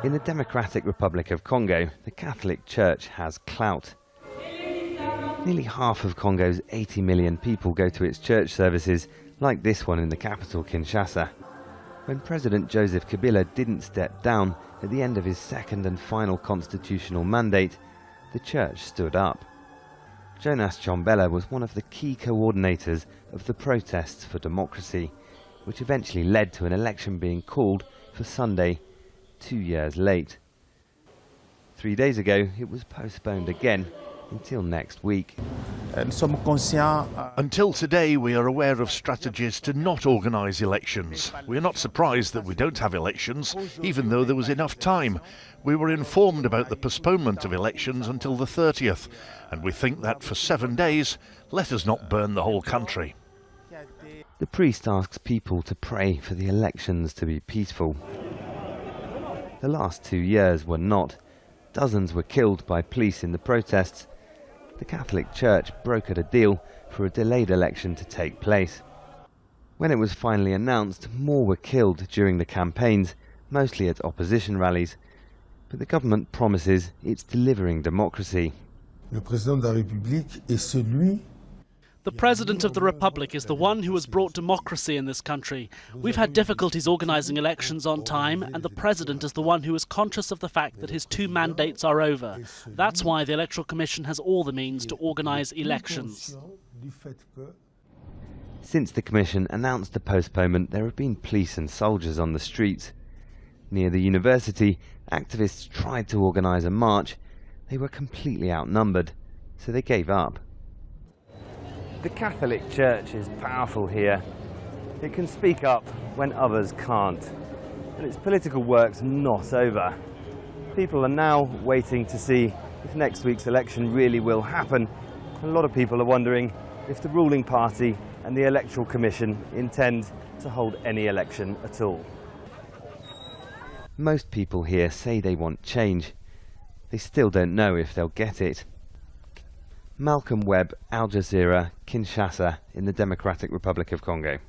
In the Democratic Republic of Congo, the Catholic Church has clout. Nearly half of Congo's 80 million people go to its church services, like this one in the capital, Kinshasa. When President Joseph Kabila didn't step down at the end of his second and final constitutional mandate, the church stood up. JONAS was one of the key coordinators of the protests for democracy, which eventually led to an election being called for Sunday, 2 years late. 3 days ago, it was postponed again until next week. Until today, we are aware of strategies to not organise elections. We are not surprised that we don't have elections, even though there was enough time. We were informed about the postponement of elections until the 30th, and we think that for 7 days, let us not burn the whole country. The priest asks people to pray for the elections to be peaceful. The last 2 years were not. Dozens were killed by police in the protests. The Catholic Church brokered a deal for a delayed election to take place. When it was finally announced, more were killed during the campaigns, mostly at opposition rallies. But the government promises it's delivering democracy. Le président de la République est celui. The President of the Republic is the one who has brought democracy in this country. We've had difficulties organising elections on time, and the President is the one who is conscious of the fact that his 2 mandates are over. That's why the Electoral Commission has all the means to organise elections. Since the Commission announced the postponement, there have been police and soldiers on the streets. Near the university, activists tried to organise a march. They were completely outnumbered, so they gave up. The Catholic Church is powerful here. It can speak up when others can't. And its political work's not over. People are now waiting to see if next week's election really will happen. A lot of people are wondering if the ruling party and the Electoral Commission intend to hold any election at all. Most people here say they want change. They still don't know if they'll get it. Webb, Al Jazeera, Kinshasa in the Democratic Republic of Congo.